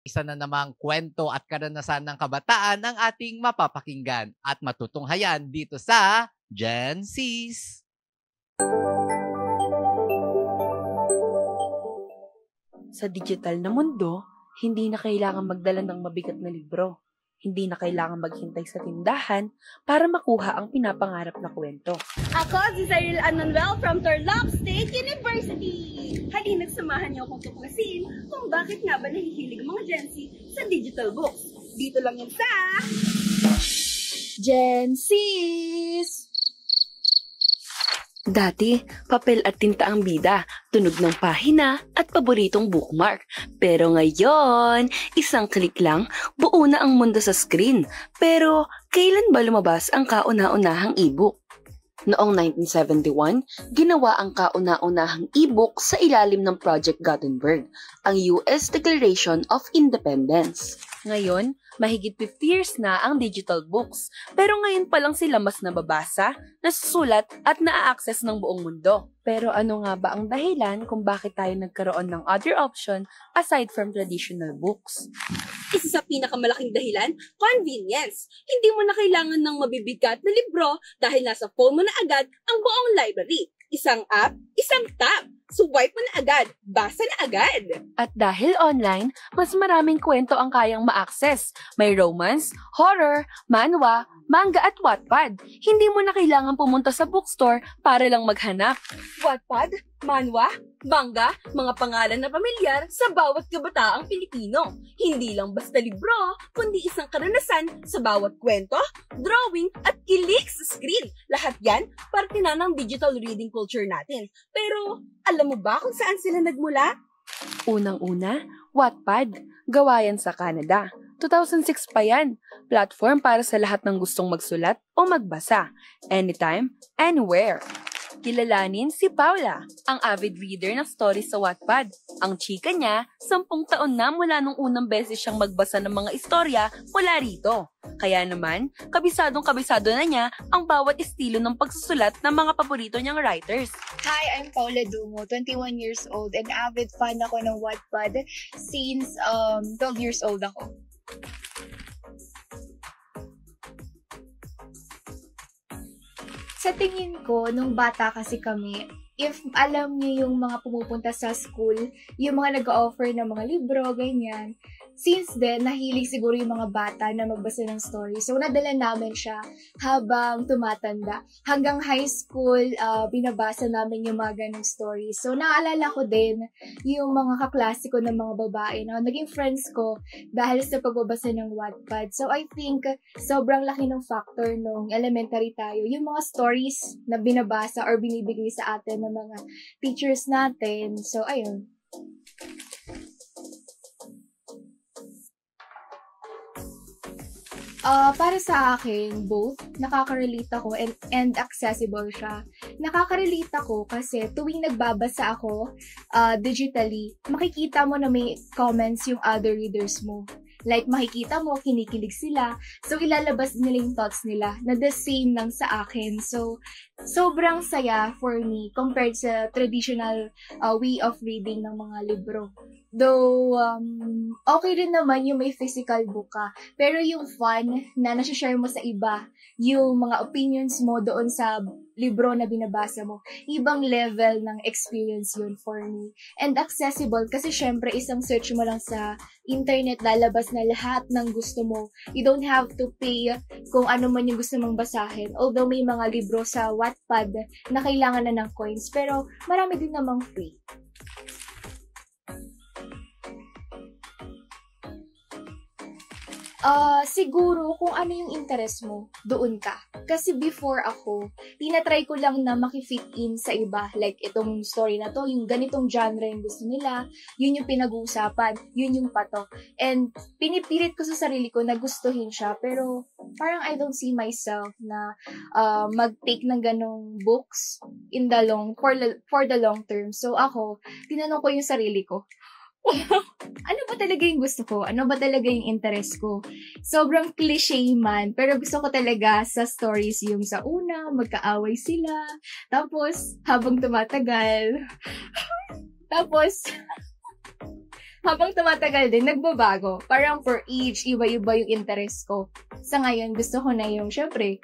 Isa na namang kwento at karanasan ng kabataan ang ating mapapakinggan at matutunghayan dito sa Gen Z's. Sa digital na mundo, hindi na kailangan magdala ng mabigat na libro. Hindi na kailangan maghintay sa tindahan para makuha ang pinapangarap na kwento. Ako, si Cyril Anuel from Turlock State University! Halina't samahan niyo akong tuklasin kung bakit nga ba nahihilig mga Gen Z sa digital books. Dito lang yun sa Gen Z's! Dati, papel at tinta ang bida, tunog ng pahina at paboritong bookmark. Pero ngayon, isang click lang, buo na ang mundo sa screen. Pero kailan ba lumabas ang kauna-unahang e-book? Noong 1971, ginawa ang kauna-unahang e-book sa ilalim ng Project Gutenberg, ang US Declaration of Independence. Ngayon, mahigit 50 years na ang digital books, pero ngayon pa lang sila mas nababasa, nasusulat at naa-access ng buong mundo. Pero ano nga ba ang dahilan kung bakit tayo nagkaroon ng other option aside from traditional books? Isa sa pinakamalaking dahilan, convenience. Hindi mo na kailangan ng mabibigat na libro dahil nasa phone mo na agad ang buong library. Isang app, isang tab. Swipe mo na agad, basa na agad. At dahil online, mas maraming kwento ang kayang ma-access. May romance, horror, manhwa, manga at Wattpad. Hindi mo na kailangan pumunta sa bookstore para lang maghanap. Wattpad, manhwa, manga, mga pangalan na pamilyar sa bawat kabataang Pilipino. Hindi lang basta libro, kundi isang karanasan sa bawat kwento, drawing at kilig sa screen. Lahat yan, parte na ng digital reading culture natin. Pero alam mo ba kung saan sila nagmula? Unang-una, Wattpad, gawa yan sa Canada. 2006 pa yan. Platform para sa lahat ng gustong magsulat o magbasa. Anytime, anywhere. Kilalanin si Paula, ang avid reader ng stories sa Wattpad. Ang chika niya, 10 taon na mula nung unang beses siyang magbasa ng mga istorya mula rito. Kaya naman, kabisadong-kabisado na niya ang bawat estilo ng pagsusulat ng mga paborito niyang writers. Hi, I'm Paula Dumo, 21 years old and avid fan ako ng Wattpad since 12 years old ako. Sa tingin ko, nung bata kasi kami, if alam niyo yung mga pumupunta sa school, yung mga nag-offer ng mga libro, ganyan, since then, nahilig siguro yung mga bata na magbasa ng story. So, nadala namin siya habang tumatanda. Hanggang high school, binabasa namin yung mga ganong stories. So, naalala ko din yung mga kaklase ko ng mga babae na naging friends ko dahil sa pagbabasa ng Wattpad. So, I think sobrang laki ng factor nung elementary tayo. Yung mga stories na binabasa or binibigay sa atin ng mga teachers natin. So, ayun. Para sa akin, both, nakaka-relate ako and accessible siya. Nakaka-relate ako kasi tuwing nagbabasa ako digitally, makikita mo na may comments yung other readers mo. Like, makikita mo, kinikilig sila. So, ilalabas nila yung thoughts nila na the same lang sa akin. So, sobrang saya for me compared sa traditional way of reading ng mga libro. Though, okay rin naman yung may physical book ka. Pero yung fun na nasi-share mo sa iba, yung mga opinions mo doon sa libro na binabasa mo, ibang level ng experience yun for me. And accessible kasi syempre isang search mo lang sa internet, lalabas na lahat ng gusto mo. You don't have to pay kung ano man yung gusto mong basahin. Although may mga libro sa Wattpad na kailangan na ng coins, pero marami din namang free. Siguro kung ano yung interest mo, doon ka. Kasi before ako, tinatry ko lang na makifit in sa iba. Like, itong story na to, yung ganitong genre yung gusto nila, yun yung pinag-uusapan, yun yung pato. And pinipilit ko sa sarili ko na gustuhin siya, pero parang I don't see myself na mag-take ng ganong books in the for the long term. So ako, tinanong ko yung sarili ko, ano ba talaga yung gusto ko? Ano ba talaga yung interest ko? Sobrang cliche man, pero gusto ko talaga sa stories yung sa una, magkaaway sila, tapos habang tumatagal, tapos habang tumatagal din, nagbabago. Parang for age, iba-iba yung interest ko. Sa ngayon, gusto ko na yung, syempre,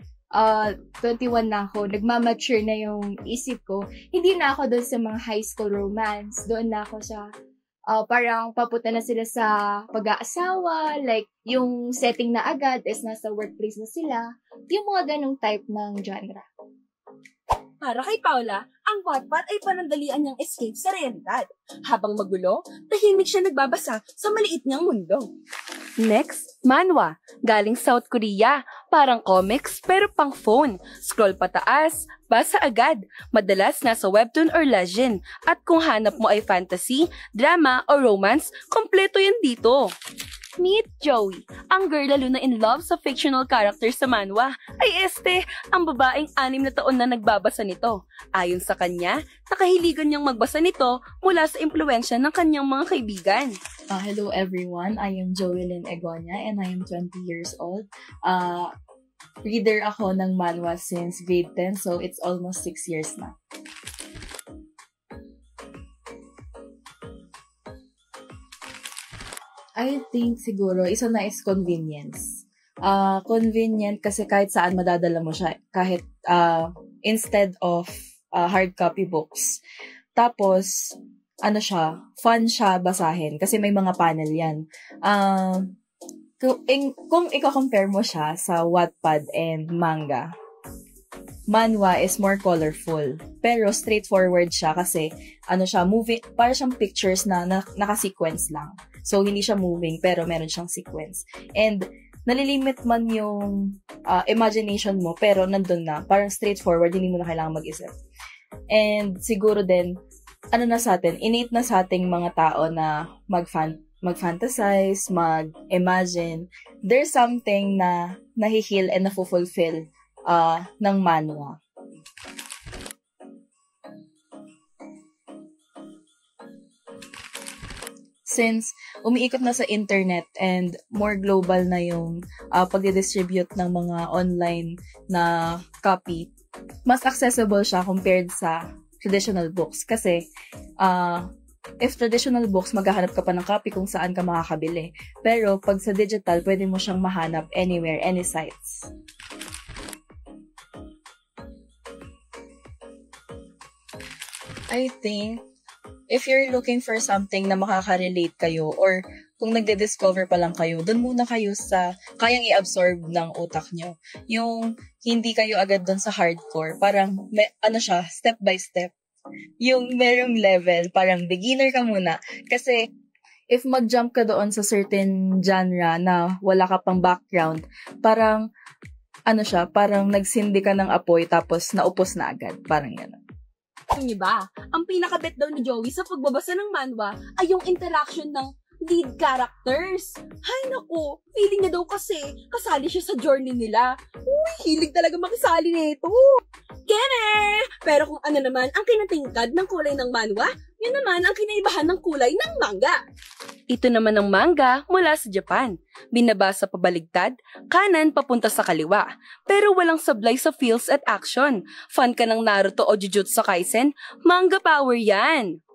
21 na ako, nagmamature na yung isip ko. Hindi na ako doon sa mga high school romance. Doon na ako sa, parang papunta na sila sa pag-aasawa, like, yung setting na agad is nasa workplace na sila. Yung mga ganong type ng genre. Para kay Paula, ang Wattpad ay panandalian niyang escape sa realidad. Habang magulo, tahimik siya nagbabasa sa maliit niyang mundo. Next, manhwa. Galing South Korea. Parang comics pero pang phone. Scroll pataas, basa agad. Madalas nasa webtoon or legend. At kung hanap mo ay fantasy, drama o romance, kompleto yan dito. Meet Joey, ang girl lalo na in love sa fictional character sa manhwa. Ay ang babaeng 6 na taon na nagbabasa nito. Ayon sa kanya, nakahiligan niyang magbasa nito mula sa impluwensya ng kanyang mga kaibigan. Hello everyone, I am Joelyn Egonia and I am 20 years old. Reader ako ng manhwa since grade 10, so it's almost 6 years na. I think siguro, isa na is convenience. Convenient kasi kahit saan madadala mo siya. Kahit instead of hard copy books. Tapos, fun siya basahin. Kasi may mga panel yan. Kung i-compare mo siya sa Wattpad and manga, manhwa is more colorful. Pero straightforward siya kasi moving, para siyang pictures na naka-sequence lang. So, hindi siya moving, pero meron siyang sequence. And, nalilimit man yung imagination mo, pero nandun na. Parang straightforward, hindi mo na kailangan mag-isip. And, siguro din, innate na sa ating mga tao na mag-fantasize, mag-imagine. There's something na nahi-heal and na-fulfill ng manhwa. Since umiikot na sa internet and more global na yung pag-distribute ng mga online na copy, mas accessible siya compared sa traditional books. Kasi, if traditional books, maghahanap ka pa ng copy kung saan ka makakabili. Pero, pag sa digital, pwede mo siyang mahanap anywhere, any sites. I think, if you're looking for something na makaka-relate kayo or kung nagde-discover pa lang kayo, dun muna kayo sa kayang i-absorb ng utak nyo. Yung hindi kayo agad dun sa hardcore. Parang, step by step. Yung merong level, parang beginner ka muna. Kasi, if mag-jump ka doon sa certain genre na wala ka pang background, parang, parang nagsindi ka ng apoy tapos naupos na agad. Parang yan. Yung iba, ang pinaka-bet daw ni Joey sa pagbabasa ng manhwa ay yung interaction ng lead characters. Hay naku, feeling niya daw kasi kasali siya sa journey nila. Uy, hilig talaga makisali nito. Kene! Pero kung ano naman ang kinatingkad ng kulay ng manhwa, yun naman ang kinaibahan ng kulay ng manga. Ito naman ang manga mula sa Japan. Binabasa pabaligtad, kanan papunta sa kaliwa. Pero walang sablay sa feels at action. Fan ka ng Naruto o Jujutsu Kaisen? Manga power yan!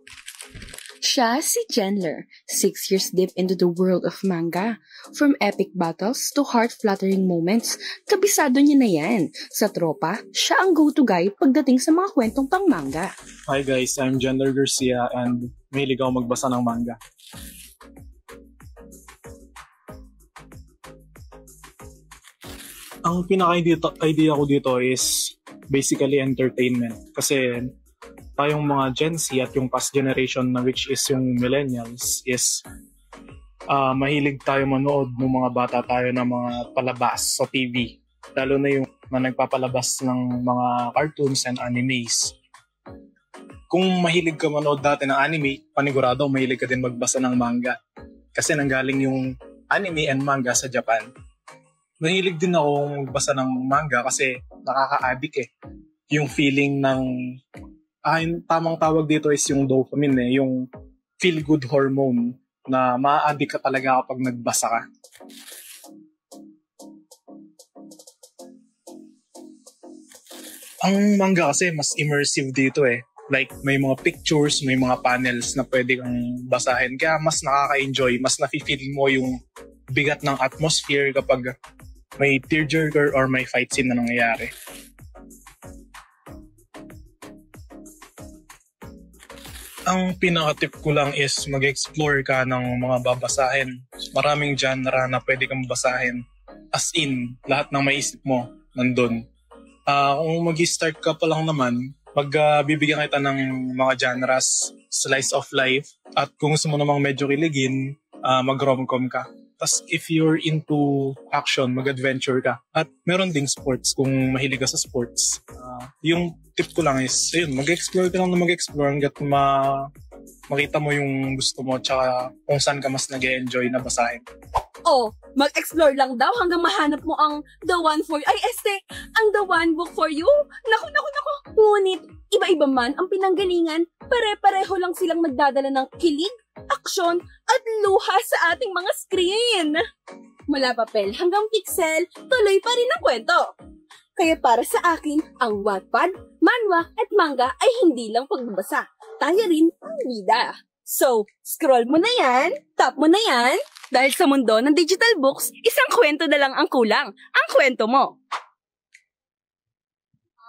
Siya si Jenler, 6 years deep into the world of manga. From epic battles to heart-fluttering moments, kabisado niya na yan. Sa tropa, siya ang go-to guy pagdating sa mga kwentong pang-manga. Hi guys, I'm Jenler Garcia and mahilig ako magbasa ng manga. Ang pinaka-idea ko dito is basically entertainment. Kasi tayong mga Gen Z at yung past generation na which is yung millennials is mahilig tayo manood ng mga bata tayo ng mga palabas sa TV. Lalo na yung nagpapalabas ng mga cartoons and animes. Kung mahilig ka manood dati ng anime, panigurado mahilig ka din magbasa ng manga. Kasi nanggaling yung anime and manga sa Japan. Mahilig din ako magbasa ng manga kasi nakaka-addict eh. Yung feeling ng yung tamang tawag dito is yung dopamine yung feel-good hormone na ma-addict ka talaga kapag nagbasa ka. Ang manga kasi mas immersive dito eh. Like, may mga pictures, may mga panels na pwede kang basahin. Kaya mas nakaka-enjoy, mas nafe-feel mo yung bigat ng atmosphere kapag may tearjerker or may fight scene na nangyayari. Ang pinaka-tip ko lang is mag-explore ka ng mga babasahin. Maraming genre na pwede kang basahin. As in, lahat ng maisip mo, nandun. Kung mag-start ka pa lang naman, bibigyan kita ng mga genres, slice of life, at kung gusto mo namang medyo kiligin, mag-romcom ka. Tapos if you're into action, mag-adventure ka. At meron ding sports kung mahilig ka sa sports. Yung tip ko lang is, ayun, mag-explore ka lang na mag-explore hanggat makita mo yung gusto mo tsaka kung saan ka mas nag-enjoy na basahin. Oh, mag-explore lang daw hanggang mahanap mo ang the one for you. Ay, ang the one book for you? Naku. Ngunit, iba-iba man ang pinanggalingan, pare-pareho lang silang nagdadala ng kilig, aksyon, at luha sa ating mga screen. Mula papel hanggang pixel, tuloy pa rin ang kwento. Kaya para sa akin, ang Wattpad, manhwa at manga ay hindi lang pagbabasa. Tayo rin ang bida. So, scroll mo na yan, tap mo na yan, dahil sa mundo ng digital books, isang kwento na lang ang kulang. Ang kwento mo.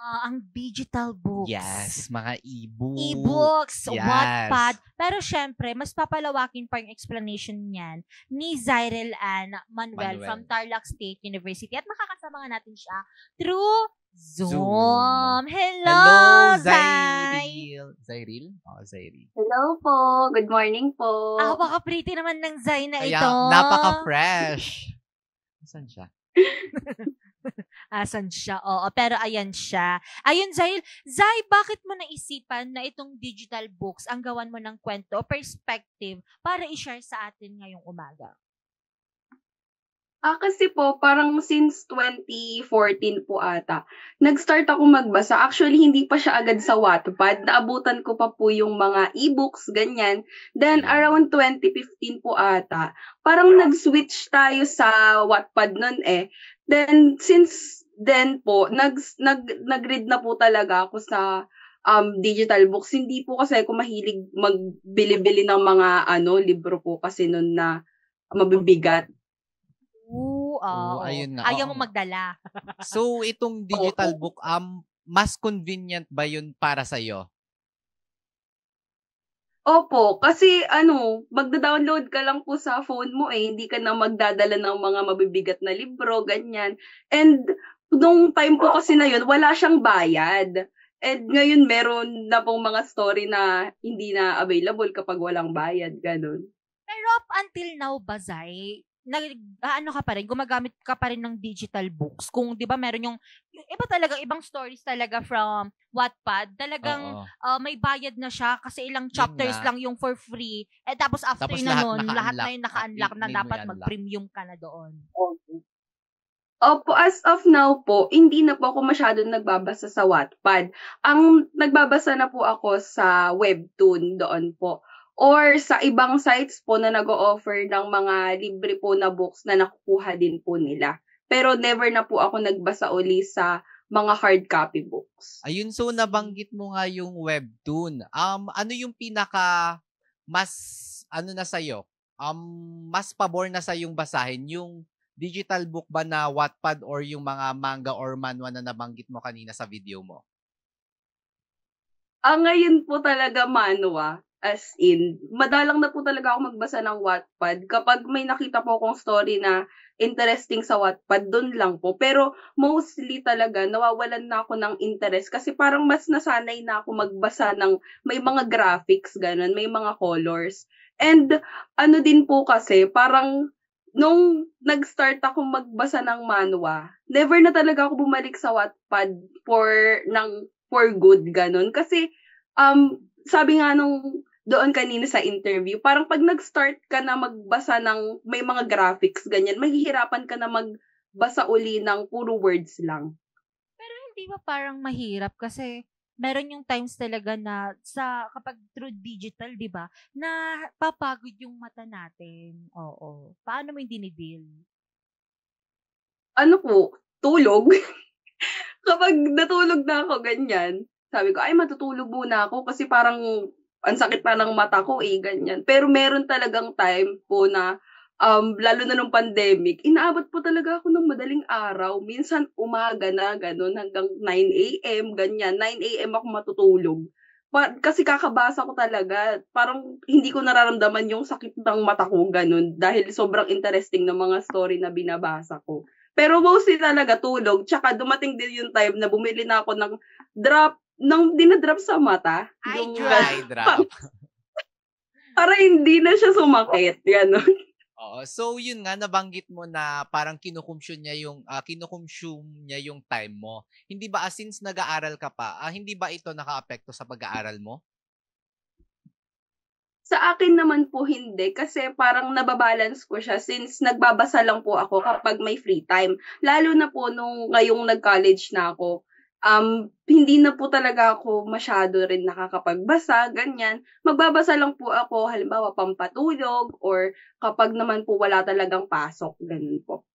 Ang digital books. Yes, mga e-books. E-books, Yes. Wattpad. Pero syempre, mas papalawakin pa yung explanation niyan ni Zyril Ann Manuel from Tarlac State University. At makakasama nga natin siya through Zoom. Hello, Zay! Zyril? Zyril. Hello po. Good morning po. Baka-pretty naman ng Zay na ito. Kaya, napaka-fresh. Saan siya? Asan siya? Oo, pero ayan siya. Ayun, Zay, bakit mo naisipan na itong digital books ang gawan mo ng kwento o perspective para i-share sa atin ngayong umaga? Kasi po, parang since 2014 po ata, nag-start ako magbasa. Actually, hindi pa siya agad sa Wattpad. Naabutan ko pa po yung mga e-books, ganyan. Then, around 2015 po ata, parang nag-switch tayo sa Wattpad nun eh. Then, since then po, nag-read na po talaga ako sa digital books. Hindi po kasi ako mahilig magbili-bili ng mga libro po kasi nun na mabibigat. Ayun nga. Ayaw mo magdala. So, itong digital book, mas convenient ba yun para sa'yo? Opo, kasi magda-download ka lang po sa phone mo eh, hindi ka na magdadala ng mga mabibigat na libro, ganyan. And nung time po kasi na yun, wala siyang bayad. And ngayon meron na pong mga story na hindi na available kapag walang bayad, ganun. Pero up until now ba, Zay, ka pa rin, gumagamit ka pa rin ng digital books. Kung 'di ba meron yung iba talaga, ibang stories talaga from Wattpad, talagang may bayad na siya kasi ilang chapters lang yung for free. Tapos after na nun, lahat na yung naka-unlock na dapat mag-premium ka na doon. Opo, as of now po, hindi na po ako masyadong nagbabasa sa Wattpad. Ang nagbabasa na po ako sa Webtoon doon po. Or sa ibang sites po na nag-o-offer ng mga libre po na books na nakukuha din po nila. Pero never na po ako nagbasa uli sa mga hard copy books. Ayun, so nabanggit mo nga yung Webtoon. Ano yung pinaka mas na sa'yo? Mas pabor na sa yung basahin? Yung digital book ba na Wattpad or yung mga manga or manhwa na nabanggit mo kanina sa video mo? Ngayon po talaga manhwa. As in, madalang na po talaga ako magbasa ng Wattpad. Kapag may nakita po akong story na interesting sa Wattpad, doon lang po. Pero mostly talaga, nawawalan na ako ng interest kasi parang mas nasanay na ako magbasa ng may mga graphics, ganun, may mga colors. And din po kasi, parang nung nag-start ako magbasa ng manhwa, never na talaga ako bumalik sa Wattpad for good, ganun. Kasi, sabi nga nung doon kanina sa interview, parang pag nag-start ka na magbasa ng may mga graphics, ganyan, mahihirapan ka na magbasa uli ng puro words lang. Pero hindi ba parang mahirap kasi meron yung times talaga na kapag through digital, di ba, na papagod yung mata natin. Oo. Paano mo yung dinidil? Tulog. Kapag natulog na ako, ganyan, Sabi ko, ay matutulog muna ako kasi parang ang sakit na ng mata ko ganyan. Pero meron talagang time po na lalo na nung pandemic, inaabot po talaga ako ng madaling araw. Minsan umaga na, ganun, hanggang 9 a.m., ganyan. 9 a.m. ako matutulog. Kasi kakabasa ko talaga. Parang hindi ko nararamdaman yung sakit ng mata ko, ganun. Dahil sobrang interesting ng mga story na binabasa ko. Pero mostly talaga tulog. Tsaka dumating din yung time na bumili na ako ng dinadrop sa mata. Eye drop. Para hindi na siya sumakit. Ganun. Oo. So, yun nga, nabanggit mo na parang kinukonsume niya yung time mo. Hindi ba, since nag-aaral ka pa, hindi ba ito naka-apekto sa pag-aaral mo? Sa akin naman po hindi kasi parang nababalance ko siya since nagbabasa lang po ako kapag may free time. Lalo na po nung ngayong nag-college na ako, hindi na po talaga ako masyado rin nakakapagbasa, ganyan. Magbabasa lang po ako, halimbawa pampatulog or kapag naman po wala talagang pasok, ganun po.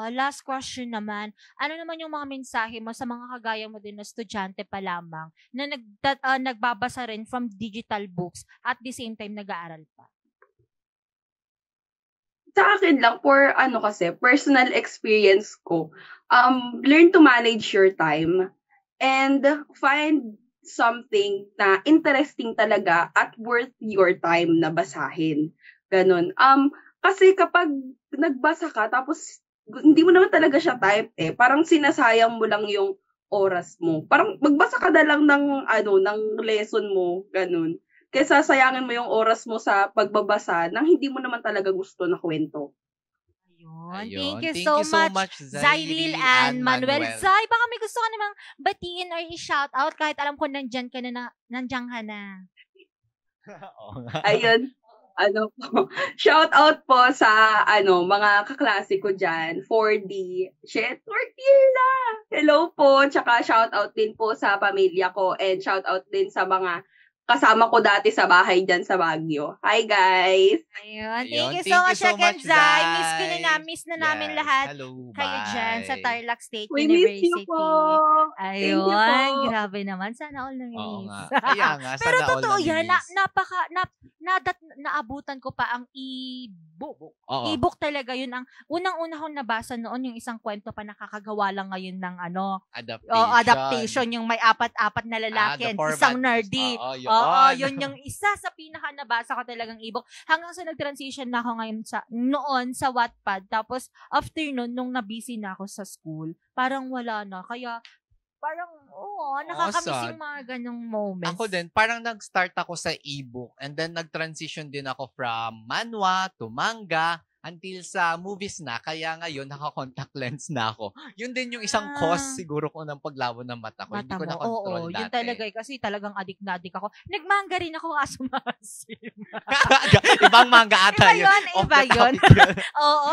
Last question naman. Ano naman yung mga mensahe mo sa mga kagaya mo din na estudyante pa lamang na nagbabasa rin from digital books at the same time nag-aaral pa? Sa akin lang, kasi, personal experience ko, learn to manage your time and find something na interesting talaga at worth your time na basahin. Ganon. Kasi kapag nagbasa ka, tapos hindi mo naman talaga siya type parang sinasayang mo lang yung oras mo. Parang magbasa ka na lang ng lesson mo, ganun. Kaya sayangin mo yung oras mo sa pagbabasa nang hindi mo naman talaga gusto na kwento. Ayun. Thank you so much, Zyril and Manuel. Zay, baka may gusto ka namang batiin or i-shoutout kahit alam ko nandiyan ka na. Ayun. Shout out po sa mga kaklase ko dyan for the fourth year na. Hello po, tsaka shout out din po sa pamilya ko and shout out din sa mga kasama ko dati sa bahay dyan sa Baguio. Hi guys! Ayun. Thank you so much again, Zay. Miss na namin lahat. Hello, kayo dyan sa Tarlac State We University. miss you po. Ayun. Thank you po. Grabe naman. Sana all na miss. Oo nga. Kaya nga, Pero sana all totoo na yan. miss. Naabutan ko pa ang e-book. Oo. E-book talaga yun. Ang unang-una kong nabasa noon, yung isang kwento pa nakakagawa lang ngayon ng adaptation. Yung may apat na lalaki. Isang nerdy. Oo, yun yung isa sa pinaka nabasa ko talagang e-book. Hanggang sa nag-transition na ako ngayon noon sa Wattpad. Tapos after nun, nung nabusy na ako sa school, parang wala na. Kaya parang, nakakamiss yung mga ganong moments. Ako din, parang nag-start ako sa e-book and then nag-transition din ako from manhwa to manga until sa movies na. Kaya ngayon, naka-contact lens na ako. Yun din yung isang cause siguro ko ng paglabo ng mata ko. Hindi ko na-control dati. Yun talaga. Kasi talagang adik na adik ako. Nagmanga rin ako nga sumasim. Ibang manga ata Iba yun. Oo.